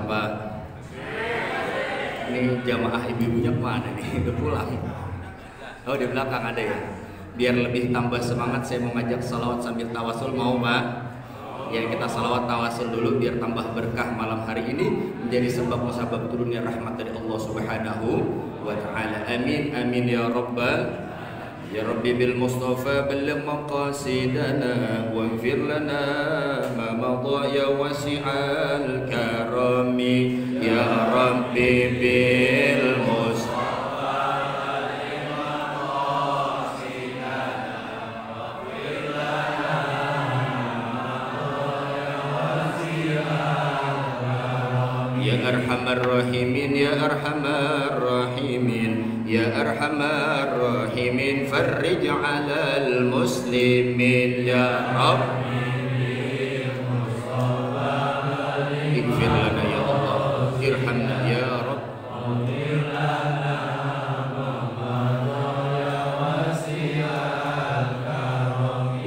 Pak? Ini jamaah ibu-ibunya kemana nih? Udah pulang? Oh, di belakang ada ya? Biar lebih tambah semangat saya mau ngajak salawat sambil tawasul, mau Pak? Ya, kita salawat tawasul dulu biar tambah berkah malam hari ini, menjadi sebab musabab turunnya rahmat dari Allah Subhanahu wa Ta'ala. Amin amin ya rabbal ya Rabbi bil Mustafa balligh maqasidana waghfir lana ma madha ya wasi'al karami ya Rabbi bil Mustafa balligh maqasidana waghfir lana ya arhamar rahimin ya arhamar rahimin ya arhamar rahimin farrij 'alal muslimin ya Rabbi ighfir lana ya Allah irhamna ya Rabb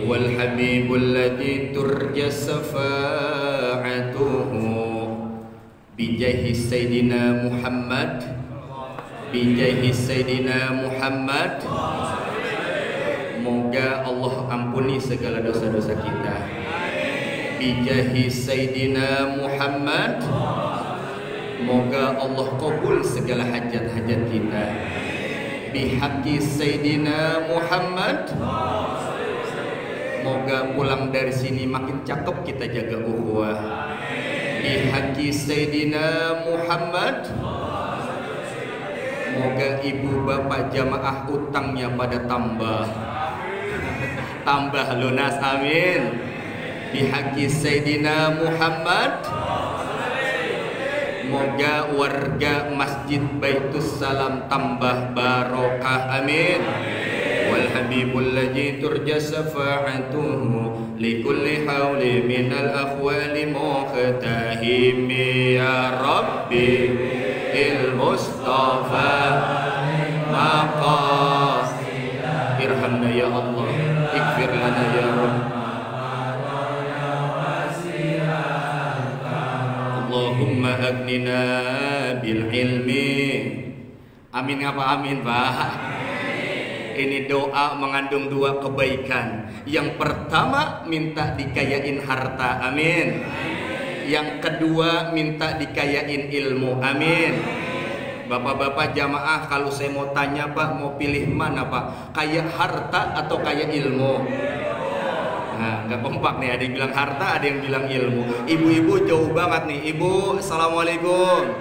wal habibul ladzi turja syafa'atuhu bijahi sayyidina Muhammad bijahi sayyidina Muhammad. Moga Allah ampuni segala dosa-dosa kita. Bijahi sayyidina Muhammad. Moga Allah kabul segala hajat-hajat kita. Bihaqqi sayyidina Muhammad. Moga pulang dari sini makin cakep, kita jaga ukhuwah. Bihaqqi sayyidina Muhammad. Moga ibu bapak jamaah utangnya pada tambah lunas, amin. Bihaqqi sayyidina Muhammad. Moga warga Masjid Baitus Salam tambah barokah, amin. Wal habibul ladzi turja syafa'atuhu likulli hauli minal akhwali muqtahimi ya Rabbi il Mustafa maqas irhamna ya Allah ighfir lana ya Rabb Allahumma aghnina bil ilmi. Amin apa amin Pak? Ini doa mengandung dua kebaikan. Yang pertama minta dikayain harta, amin. Yang kedua minta dikayain ilmu, amin. Bapak-bapak jamaah, kalau saya mau tanya Pak, mau pilih mana Pak? Kaya harta atau kaya ilmu? Nah, nggak kompak nih, ada yang bilang harta, ada yang bilang ilmu. Ibu-ibu jauh banget nih. Ibu, assalamualaikum.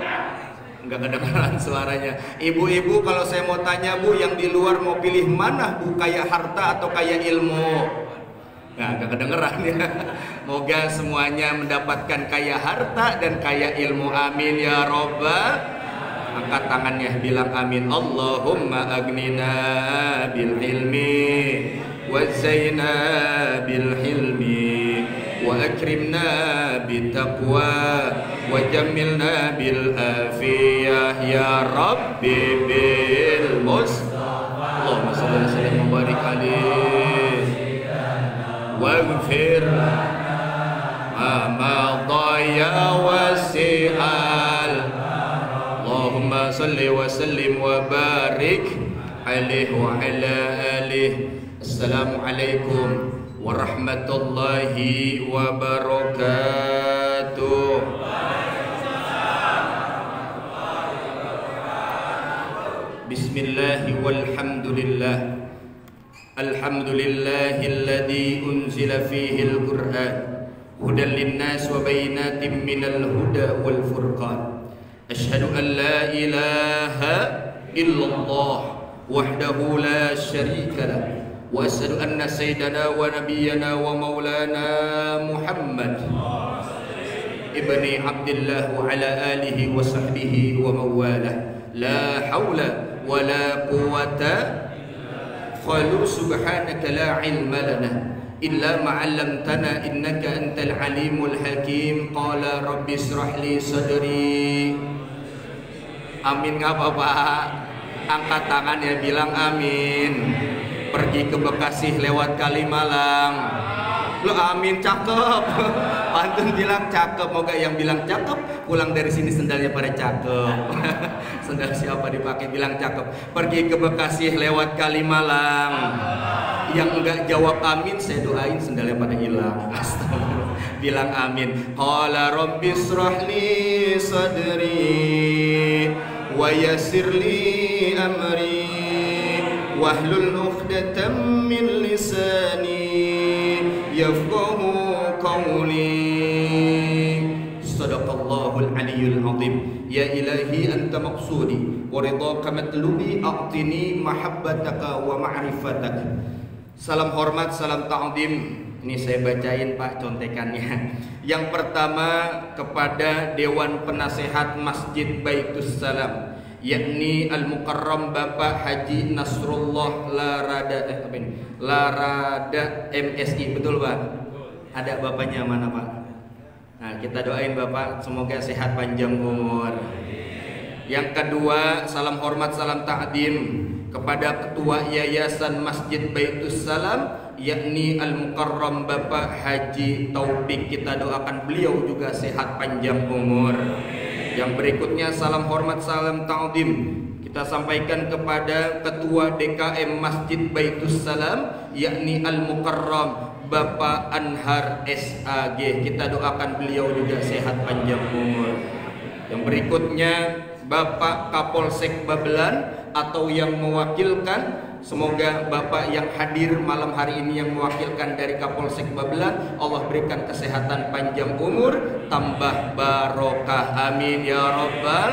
Nggak kedengaran suaranya. Ibu-ibu, kalau saya mau tanya Bu, yang di luar mau pilih mana Bu? Kaya harta atau kaya ilmu? Nah, gak kedengeran ya. Moga semuanya mendapatkan kaya harta dan kaya ilmu, amin ya Rabbal. Angkat tangannya, bilang amin. Allahumma aghnina bil ilmi wa zaina bil hilmi wa akrimna bit taqwa wa jammilna bil afiyah ya Rabbi bil Mustafa. Allahumma shalli wa sallim wa barik alaihi waghfir ma dhaya wasi'al. Allahumma salli wa sallim wa barik alaihi wa ala alihi. Assalamualaikum warahmatullahi wabarakatuh. Bismillahi walhamdulillah. Alhamdulillahilladzi unzila fihil Qur'an hudan linnas wa bayyinatin minal huda wal furqan. Asyhadu an la ilaha illallah wahdahu la syarika lah wa asyhadu anna sayyidana wa nabiyyana wa maulana Muhammad ibni Abdillah wa ala alihi wa sahbihi wa mawalah. La hawla wa la quwwata qalu subhanaka la ilma lana illa ma 'allamtana innaka antal alimul hakim. Qala rabbi israh li sadri. Amin nggak Bapak? Angkat tangan ya, bilang amin. Pergi ke Bekasi lewat Kalimalang, Lo amin cakep. Pantun bilang cakep. Moga yang bilang cakep pulang dari sini sendalnya pada cakep. Sendal siapa dipakai bilang cakep. Pergi ke Bekasi lewat Kalimalang. Yang enggak jawab amin saya doain sendalnya pada hilang. Astagfirullah. Bilang amin. Qala rabbi shrahli sadri wa yassirli amri wahlul 'uqdatam min lisani yafqahu qawli. Sadaqallahul aliyyul azim. Ya ilahi anta maqsudi wa ridhaka matlubi a'tini mahabbataka wa ma'rifataka. Salam hormat, salam ta'zim. Ini saya bacain Pak contekannya. Yang pertama kepada Dewan Penasehat Masjid Baitus Salam, yakni Al-Mukarram Bapak Haji Nasrullah Larada MSI, betul Pak? Ada bapaknya mana Pak? Nah, kita doain Bapak semoga sehat panjang umur. Yang kedua, salam hormat, salam ta'zim kepada Ketua Yayasan Masjid Baitus Salam, yakni Al-Mukarram Bapak Haji Taufik. Kita doakan beliau juga sehat panjang umur. Yang berikutnya, salam hormat, salam ta'zim kita sampaikan kepada Ketua DKM Masjid Baitus Salam, yakni Al-Mukarram Bapak Anhar SAG. Kita doakan beliau juga sehat panjang umur. Yang berikutnya, Bapak Kapolsek Babelan atau yang mewakilkan, semoga Bapak yang hadir malam hari ini yang mewakilkan dari Kapolsek Babelan, Allah berikan kesehatan panjang umur, tambah barokah, amin ya rabbal.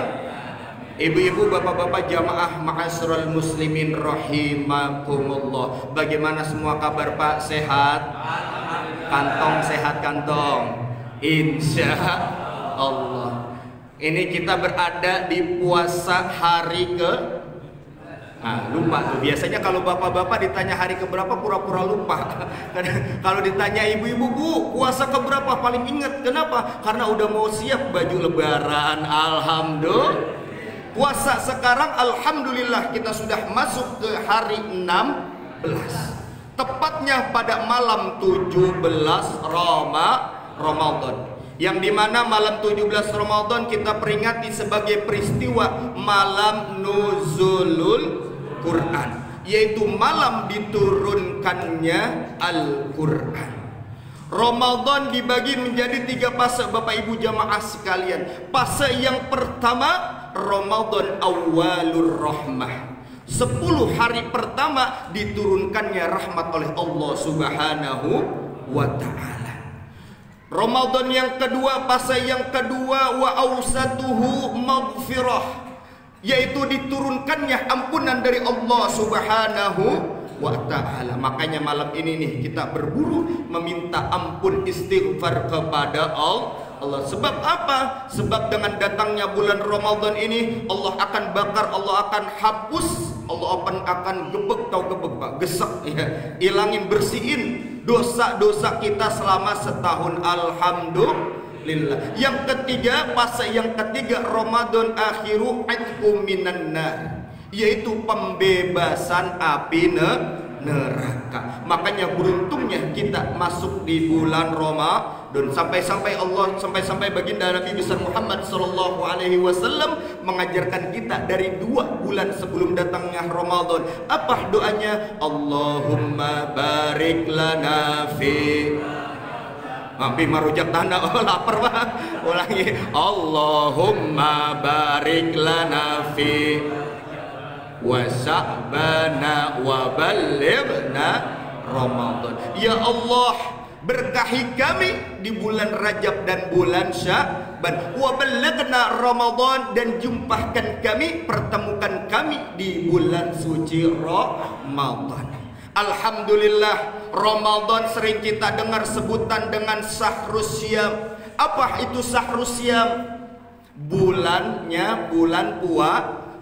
Ibu-ibu, bapak-bapak jamaah ma'asyiral muslimin rahimakumullah. Bagaimana semua kabar Pak? Sehat? Kantong sehat kantong? Insya Allah. Ini kita berada di puasa hari ke lupa tuh. Biasanya kalau bapak-bapak ditanya hari keberapa pura-pura lupa. Kalau ditanya ibu-ibu, Bu, puasa keberapa paling ingat. Kenapa? Karena udah mau siap baju lebaran. Alhamdulillah. Puasa sekarang alhamdulillah kita sudah masuk ke hari 16. Tepatnya pada malam 17 Ramadan. Yang dimana malam 17 Ramadan kita peringati sebagai peristiwa malam nuzulul Quran, yaitu malam diturunkannya Al-Quran. Ramadan dibagi menjadi 3 fase Bapak Ibu jamaah sekalian. Fase yang pertama Ramadan awalur rahmah. 10 hari pertama diturunkannya rahmat oleh Allah Subhanahu wa ta'ala. Ramadan yang kedua, fase yang kedua, wa ausatuhu maghfirah, yaitu diturunkannya ampunan dari Allah Subhanahu wa ta'ala. Makanya malam ini nih kita berburu meminta ampun, istighfar kepada Allah. Sebab apa? Sebab dengan datangnya bulan Ramadan ini Allah akan bakar, Allah akan hapus, Allah akan gebek, tahu gebek Pak, gesek ya, ilangin, bersihin dosa-dosa kita selama setahun. Alhamdulillah. Yang ketiga, fase yang ketiga, Ramadan akhiru atqu minan nar, yaitu pembebasan api neraka. Makanya beruntungnya kita masuk di bulan Ramadan, sampai baginda Nabi besar Muhammad sallallahu alaihi wasallam mengajarkan kita dari 2 bulan sebelum datangnya Ramadan. Apa doanya? Allahumma barik lana fi Mampir marujak tanda. Oh lapar Pak. Ulangi. Allahumma barik lana fi wa sa'bana wa balighna Ramadan. Ya Allah, berkahi kami di bulan Rajab dan bulan Sya'ban, wa balighna Ramadan, dan jumpakan kami, pertemukan kami di bulan suci Ramadan. Alhamdulillah, Ramadan sering kita dengar sebutan dengan Syahrus Syiyam. Apa itu Syahrus Syiyam? Bulannya bulan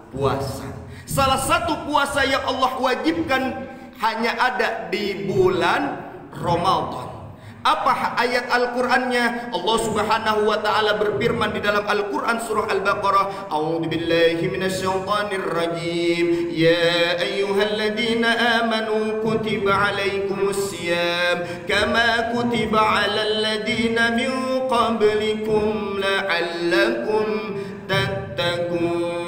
puasa. Salah satu puasa yang Allah wajibkan hanya ada di bulan Ramadan. Apa ayat Al-Qur'annya? Allah Subhanahu wa taala berfirman di dalam Al-Qur'an surah Al-Baqarah, A'udzubillahi minasyaitonir rajim. Ya ayyuhalladzina amanu kutiba alaikumusiyam kama kutiba alal ladzina min qablikum la'allakum tattaqun.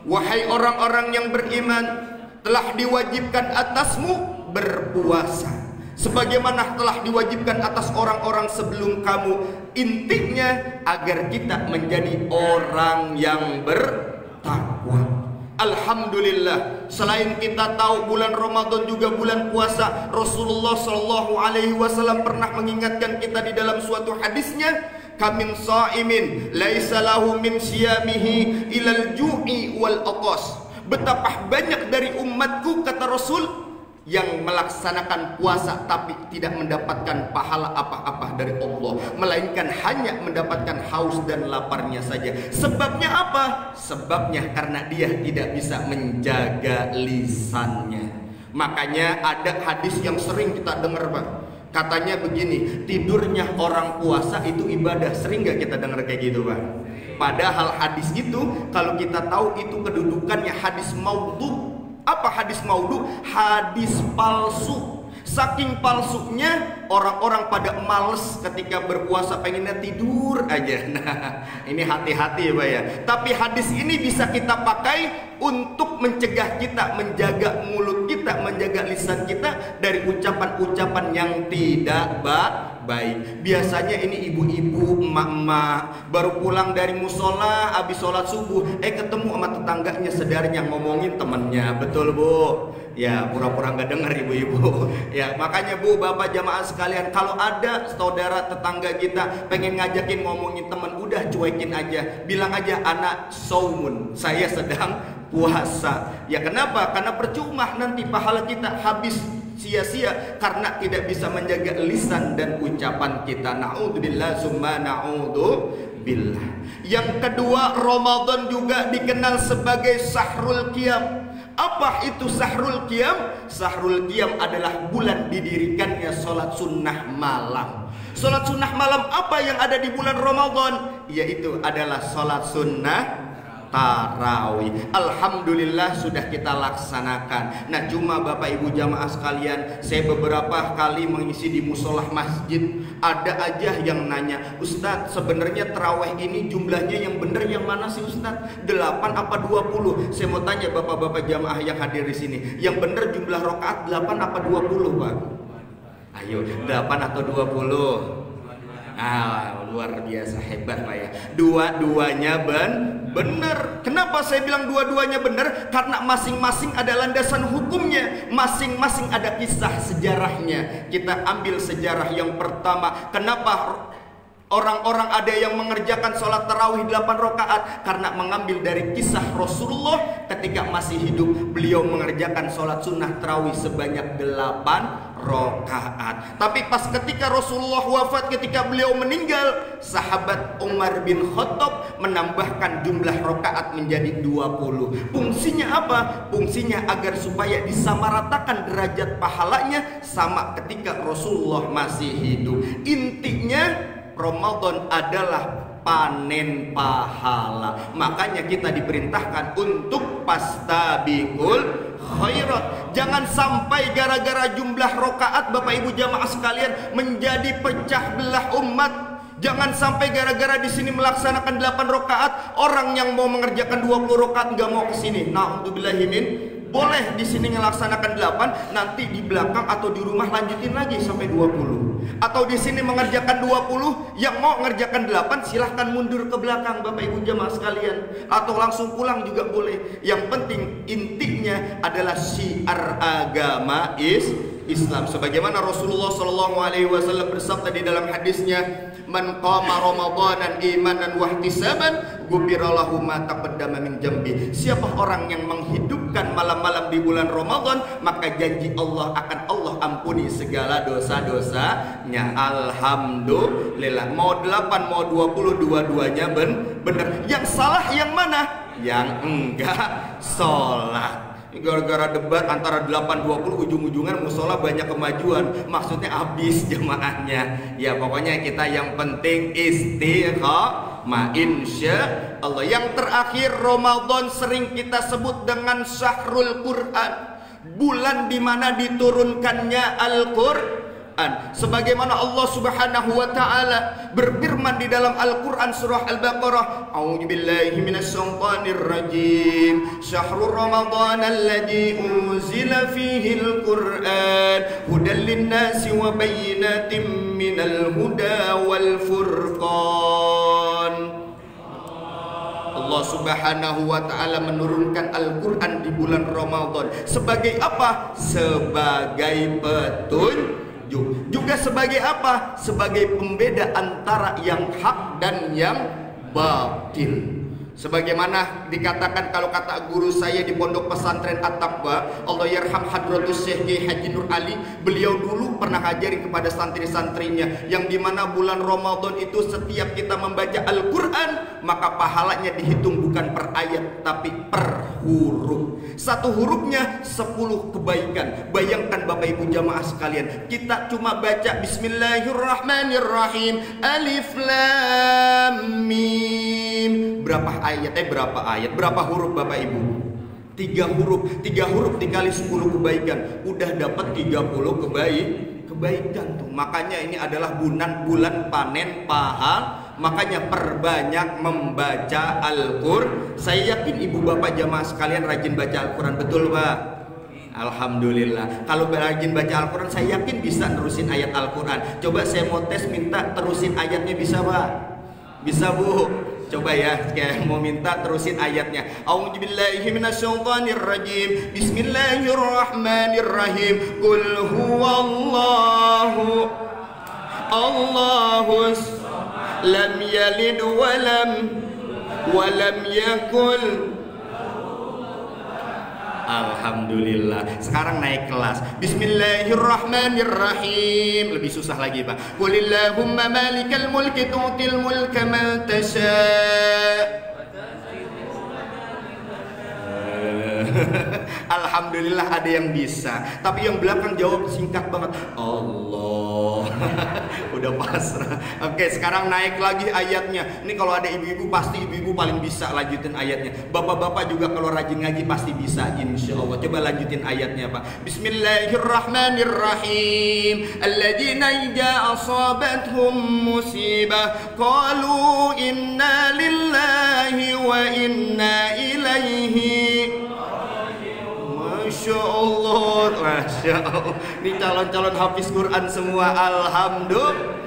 Wahai orang-orang yang beriman, telah diwajibkan atasmu berpuasa sebagaimana telah diwajibkan atas orang-orang sebelum kamu. Intinya agar kita menjadi orang yang bertakwa. Alhamdulillah, selain kita tahu bulan Ramadan juga bulan puasa, Rasulullah Shallallahu Alaihi Wasallam pernah mengingatkan kita di dalam suatu hadisnya, kamin sa'imin laisa lahu min siyamihi ilal ju'i wal aqas. Betapa banyak dari umatku, kata Rasul, yang melaksanakan puasa tapi tidak mendapatkan pahala apa-apa dari Allah, melainkan hanya mendapatkan haus dan laparnya saja. Sebabnya apa? Sebabnya karena dia tidak bisa menjaga lisannya. Makanya ada hadis yang sering kita dengar, Pak. Katanya begini, tidurnya orang puasa itu ibadah. Sering gak kita dengar kayak gitu, Pak? Padahal hadis itu, kalau kita tahu itu kedudukannya hadis maudhu. Apa hadis maudhu? Hadis palsu. Saking palsunya, orang-orang pada males ketika berpuasa, pengennya tidur aja. Nah, ini hati-hati ya Pak ya. Tapi hadis ini bisa kita pakai untuk mencegah kita, menjaga mulut kita, menjaga lisan kita dari ucapan-ucapan yang tidak baik. Biasanya ini ibu-ibu, emak-emak baru pulang dari musola, habis sholat subuh, ketemu sama tetangganya, sedarnya ngomongin temennya. Betul Bu? Ya, pura-pura nggak dengar ibu-ibu. Ya, makanya Bu, Bapak jamaah sekalian, kalau ada saudara tetangga kita pengen ngajakin ngomongin teman, udah cuekin aja, bilang aja anak saumun, saya sedang puasa. Ya kenapa? Karena percuma nanti pahala kita habis sia-sia karena tidak bisa menjaga lisan dan ucapan kita. Na'udzubillah summa na'udzubillah. Yang kedua, Ramadan juga dikenal sebagai Sahrul Qiyam. Apa itu Sahrul Qiyam? Sahrul Qiyam adalah bulan didirikannya sholat sunnah malam. Sholat sunnah malam apa yang ada di bulan Ramadan? Yaitu adalah sholat sunnah tarawih. Alhamdulillah sudah kita laksanakan. Nah, cuma Bapak Ibu jamaah sekalian, saya beberapa kali mengisi di musolah masjid, ada aja yang nanya, Ustadz, sebenarnya tarawih ini jumlahnya yang benar yang mana sih Ustadz? 8 apa 20? Saya mau tanya Bapak-bapak jamaah yang hadir di sini, yang benar jumlah rakaat 8 apa 20, Pak? Ayo, 8 atau 20? Luar biasa, hebat Pak ya. Dua-duanya benar. Kenapa saya bilang dua-duanya benar? Karena masing-masing ada landasan hukumnya, masing-masing ada kisah sejarahnya. Kita ambil sejarah yang pertama. Kenapa orang-orang ada yang mengerjakan sholat tarawih 8 rakaat? Karena mengambil dari kisah Rasulullah ketika masih hidup, beliau mengerjakan sholat sunnah tarawih sebanyak 8 rakaat. Tapi pas ketika Rasulullah wafat, ketika beliau meninggal, sahabat Umar bin Khattab menambahkan jumlah rakaat menjadi 20. Fungsinya apa? Fungsinya agar supaya disamaratakan derajat pahalanya sama ketika Rasulullah masih hidup. Intinya Ramadan adalah panen pahala. Makanya kita diperintahkan untuk fastabiqul khairat. Jangan sampai gara-gara jumlah rakaat Bapak Ibu jamaah sekalian menjadi pecah belah umat. Jangan sampai gara-gara di sini melaksanakan 8 rakaat, orang yang mau mengerjakan 20 rakaat nggak mau ke sini. Na'udzubillahimin. Boleh di sini melaksanakan 8, nanti di belakang atau di rumah lanjutin lagi sampai 20. Atau di sini mengerjakan 20, yang mau mengerjakan 8 silahkan mundur ke belakang Bapak Ibu jamaah sekalian, atau langsung pulang juga boleh. Yang penting intinya adalah syiar agama Islam. Sebagaimana Rasulullah SAW bersabda di dalam hadisnya, man qama ramadanan imanan wa ihtisaban ghufira lahu ma taqaddama min jambi. Siapa orang yang menghidupkan malam-malam di bulan Ramadan, maka janji Allah akan Allah ampuni segala dosa-dosanya. Alhamdulillah. Mau 8 mau 20, dua-duanya benar. Yang salah yang mana? Yang enggak sholat. Gara-gara debat antara 8-20 ujung-ujungan musola banyak kemajuan. Maksudnya habis jemaahnya. Ya pokoknya kita yang penting istiqamah insya Allah. Yang terakhir, Ramadan sering kita sebut dengan Syahrul Quran, bulan dimana diturunkannya Al-Quran. Sebagaimana Allah Subhanahu wa taala berfirman di dalam Al-Qur'an surah Al-Baqarah, A'udzubillahi minasyaitonir rajim. Syahrul Ramadan alladzi unzila fihi al-Qur'an hudan lin-nasi wa bayyinatin minal huda wal furqan. Allah Subhanahu wa taala menurunkan Al-Qur'an di bulan Ramadan sebagai apa? Sebagai petunjuk. Juga sebagai apa? Sebagai pembeda antara yang hak dan yang batil. Sebagaimana dikatakan, kalau kata guru saya di pondok pesantren At-Taqwa, Allah yarham hadratus Syekh Kiai Haji Nur Ali, beliau dulu pernah ngajari kepada santri-santrinya, yang dimana bulan Ramadan itu setiap kita membaca Al-Quran, maka pahalanya dihitung bukan per ayat tapi per huruf. Satu hurufnya 10 kebaikan. Bayangkan Bapak Ibu jamaah sekalian, kita cuma baca Bismillahirrahmanirrahim, Alif Lam Mim. Berapa ayat, berapa huruf Bapak Ibu? 3 huruf. 3 huruf dikali 10 kebaikan, udah dapat 30 kebaikan tuh. Makanya ini adalah bulan panen pahala. Makanya perbanyak membaca Al-Qur'an. Saya yakin ibu bapak jamaah sekalian rajin baca Al-Quran, betul Pak? Alhamdulillah. Kalau rajin baca Al-Quran, saya yakin bisa terusin ayat Al-Quran. Coba saya mau tes, minta terusin ayatnya, bisa Pak? Bisa Bu? Coba ya, kayak mau minta terusin ayatnya. A'udzubillahi minasyaitonir rajim. Bismillahirrahmanirrahim. Qul huwallahu Allahus lam yalid walam yakul. Alhamdulillah. Sekarang naik kelas. Bismillahirrahmanirrahim. Lebih susah lagi Pak. Qulillahumma malikal mulki tu'til mulka man tasha'. Alhamdulillah ada yang bisa. Tapi yang belakang jawab singkat banget. Allah. Udah pasrah. Oke, sekarang naik lagi ayatnya. Ini kalau ada ibu-ibu, pasti ibu-ibu paling bisa lanjutin ayatnya. Bapak-bapak juga kalau rajin ngaji pasti bisa, insya Allah. Coba lanjutin ayatnya Pak. Bismillahirrahmanirrahim. Alladzina idza asabathum musibah qalu inna lillahi wa inna ilaihi. Masya Allah, Masya Allah. Ini calon-calon hafiz Quran semua, alhamdulillah.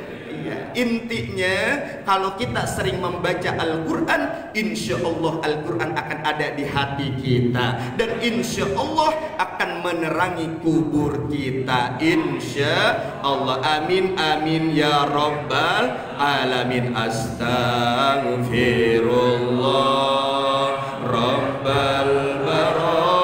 Intinya, kalau kita sering membaca Al-Quran, insya Allah Al-Quran akan ada di hati kita, dan insya Allah akan menerangi kubur kita, insya Allah. Amin, amin ya Rabbal Alamin. Astaghfirullah Rabbal Baraya.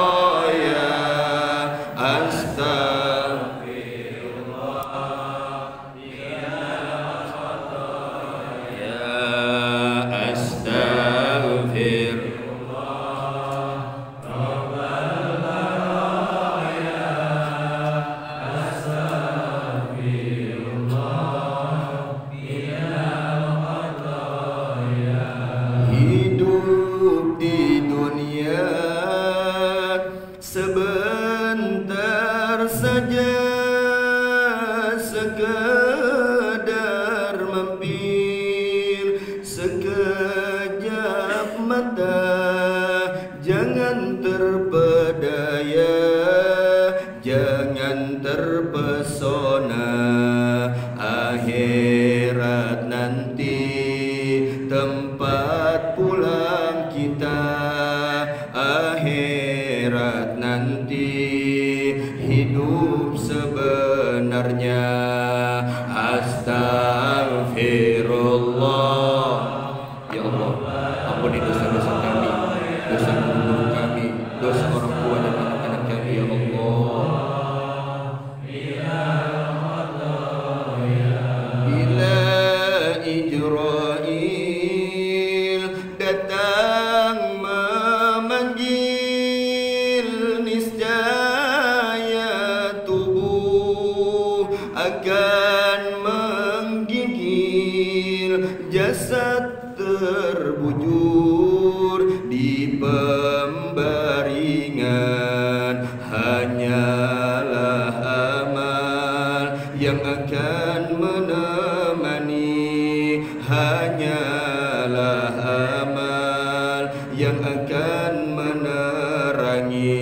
yang akan menerangi.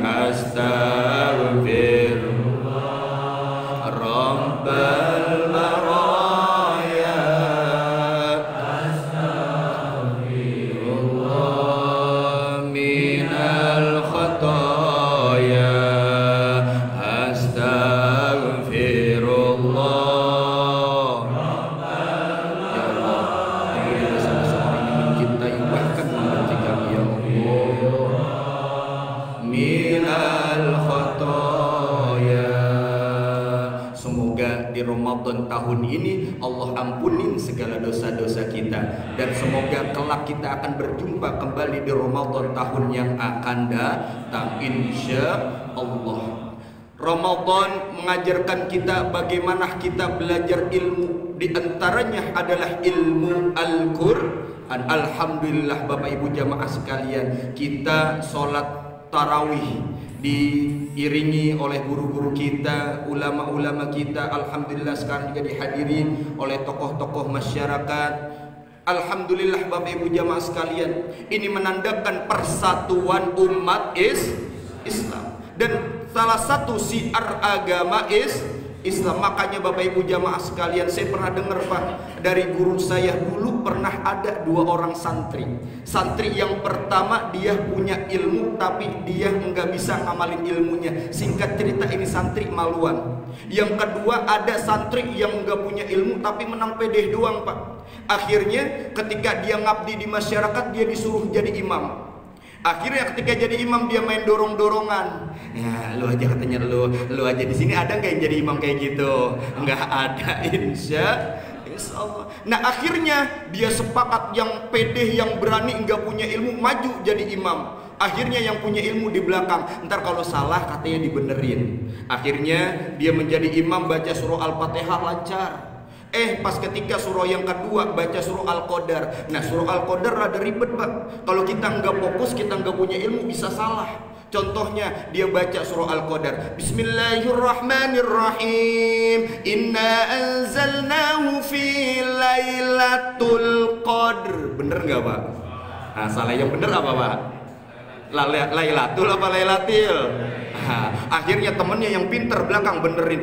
Astaghfirullah Rabbal baraya. Astaghfirullah minal khataya. Astaghfirullah. Ya Allah, ampuni dosa-dosa orang yang mencintai bahkan membenci kami ya Allah. Minal khataya. Semoga di Ramadan tahun ini Allah ampunin segala dosa-dosa kita, dan semoga kelak kita akan berjumpa kembali di Ramadan tahun yang akan datang insya Allah. Ramadan mengajarkan kita bagaimana kita belajar ilmu. Di antaranya adalah ilmu Al-Quran. Alhamdulillah Bapak Ibu jamaah sekalian, kita sholat tarawih diiringi oleh guru-guru kita, ulama-ulama kita. Alhamdulillah sekarang juga dihadiri oleh tokoh-tokoh masyarakat. Alhamdulillah Bapak Ibu jamaah sekalian, ini menandakan persatuan umat Islam. Dan salah satu syiar agama Islam. Makanya Bapak Ibu jamaah sekalian, saya pernah dengar Pak dari guru saya dulu, pernah ada 2 orang santri. Santri yang pertama dia punya ilmu tapi dia nggak bisa ngamalin ilmunya. Singkat cerita ini santri maluan. Yang kedua ada santri yang nggak punya ilmu tapi menang pedeh doang Pak. Akhirnya ketika dia ngabdi di masyarakat dia disuruh jadi imam. Akhirnya ketika jadi imam dia main dorong-dorongan. Ya, lu aja katanya lu aja di sini ada nggak yang jadi imam kayak gitu? Nggak ada, insya Allah. Nah akhirnya dia sepakat yang pede, yang berani, nggak punya ilmu maju jadi imam. Akhirnya yang punya ilmu di belakang. Ntar kalau salah katanya dibenerin. Akhirnya dia menjadi imam, baca surah Al-Fatihah lancar. Pas ketika surah yang kedua baca surah Al-Qadar. Nah surah Al-Qadar rada ribet Pak. Kalau kita nggak fokus, kita nggak punya ilmu bisa salah. Contohnya dia baca surah Al-Qadar, Bismillahirrahmanirrahim, Inna anzalnahu fi lailatul qadr. Bener nggak Pak? Nah salah, yang bener apa Pak? Lailatul apa lailatil? Akhirnya temennya yang pinter belakang benerin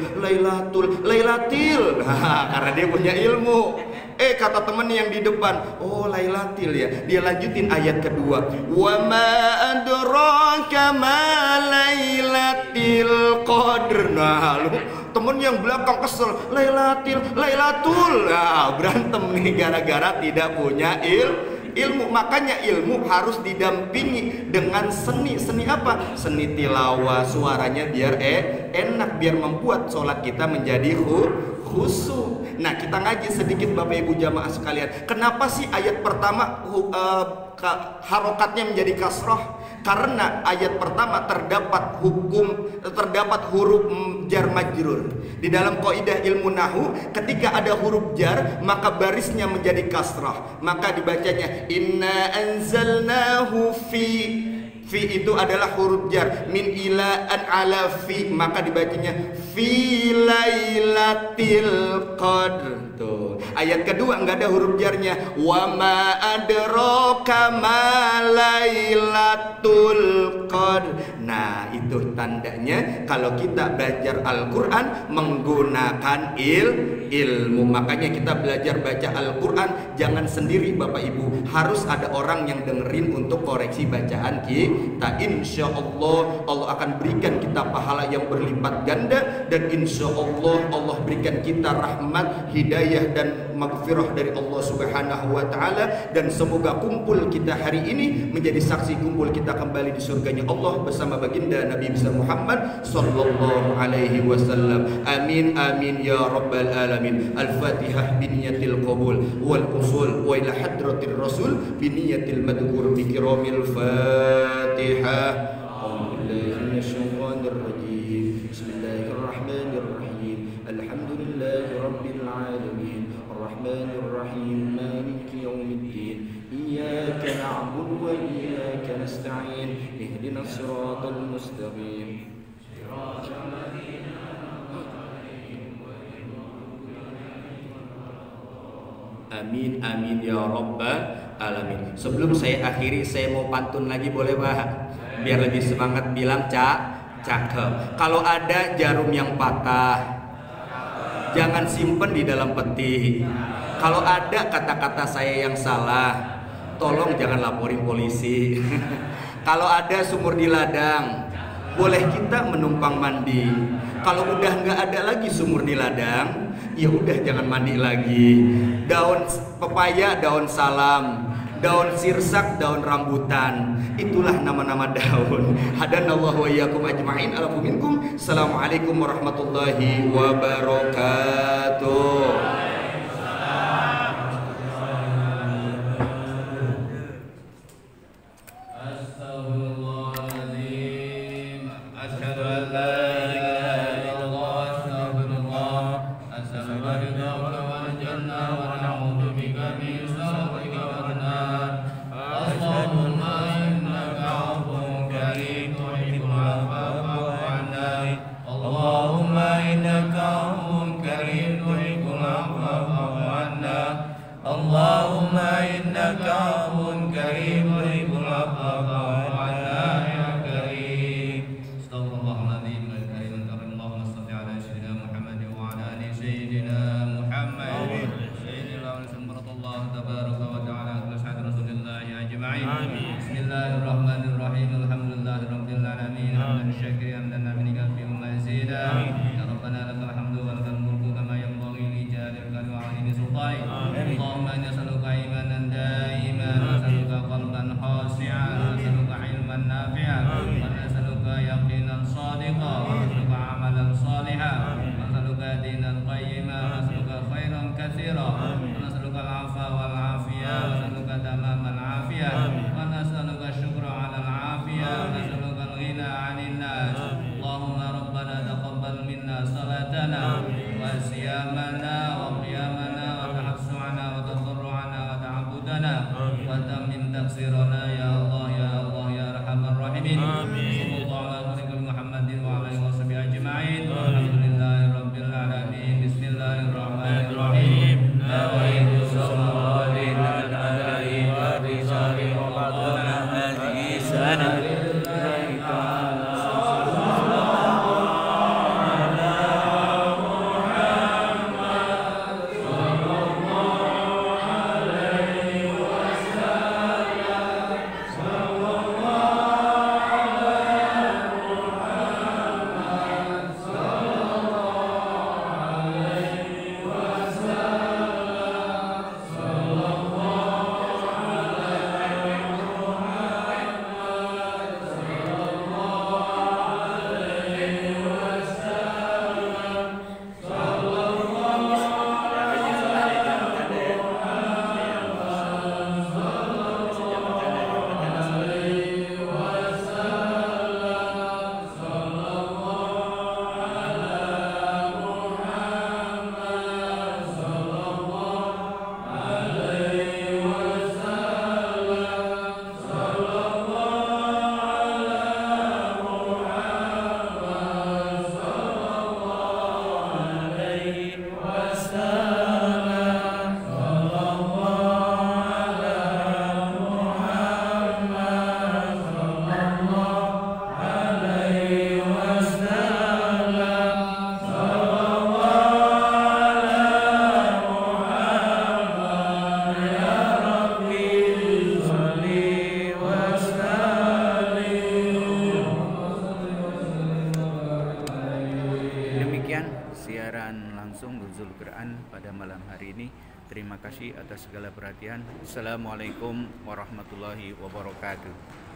lailatil. Karena dia punya ilmu. Kata temennya yang di depan, oh lailatil ya. Dia lanjutin ayat kedua, wa ma adraka ma lailatil qadr. Nah lu temen yang belakang kesel, lailatul. Nah berantem nih gara-gara tidak punya ilmu. Makanya ilmu harus didampingi dengan seni. Seni apa? Seni tilawah, suaranya biar enak, biar membuat sholat kita menjadi khusyuk. Nah kita ngaji sedikit Bapak Ibu jamaah sekalian. Kenapa sih ayat pertama harokatnya menjadi kasrah? Karena ayat pertama terdapat huruf jar majrur. Di dalam kaidah ilmu nahwu, ketika ada huruf jar maka barisnya menjadi kasrah, maka dibacanya inna anzalnahu fi. Fi itu adalah huruf jar, min ila an ala fi, maka dibacanya fi lailatil qadr. Tuh. Ayat kedua enggak ada huruf jarnya, wa ma adraka ma lailatul qadr. Nah, itu tandanya kalau kita belajar Al-Qur'an menggunakan ilmu. Makanya kita belajar baca Al-Qur'an jangan sendiri Bapak Ibu, harus ada orang yang dengerin untuk koreksi bacaan kita. Insya Allah Allah akan berikan kita pahala yang berlipat ganda, dan insya Allah Allah berikan kita rahmat, hidayah dan maghfirah dari Allah Subhanahu wa taala, dan semoga kumpul kita hari ini menjadi saksi kumpul kita kembali di surganya Allah bersama baginda Nabi besar Muhammad sallallahu alaihi wasallam. Amin amin ya rabbal alamin. Al-Fatihah biniyatil qabul wal usul wa ila hadratir rasul biniyatil madhkur bi kiramil Fatihah. A'udzubillahi minasyaitonir rajim. Bismillahirrahmanirrahim. Alhamdulillahi rabbil alamin. Arrahmanir rahim. Maliki yaumiddin. Iyyaka na'budu wa iyyaka nasta'in. Ihdinas siratal mustaqim. Amin amin ya rabbal alamin. Sebelum saya akhiri, saya mau pantun lagi, boleh Pak? Biar lebih semangat, bilang cakep. Kalau ada jarum yang patah, jangan simpen di dalam peti. Kalau ada kata-kata saya yang salah, tolong jangan laporin polisi. Kalau ada sumur di ladang, boleh kita menumpang mandi. Kalau udah nggak ada lagi sumur di ladang, ya udah jangan mandi lagi. Daun pepaya, daun salam, daun sirsak, daun rambutan, itulah nama-nama daun. Hadanallahu wa iyyakum ajma'in. Alafu minkum. Assalamualaikum warahmatullahi wabarakatuh. Siaran langsung Nuzul Quran pada malam hari ini. Terima kasih atas segala perhatian. Assalamualaikum warahmatullahi wabarakatuh.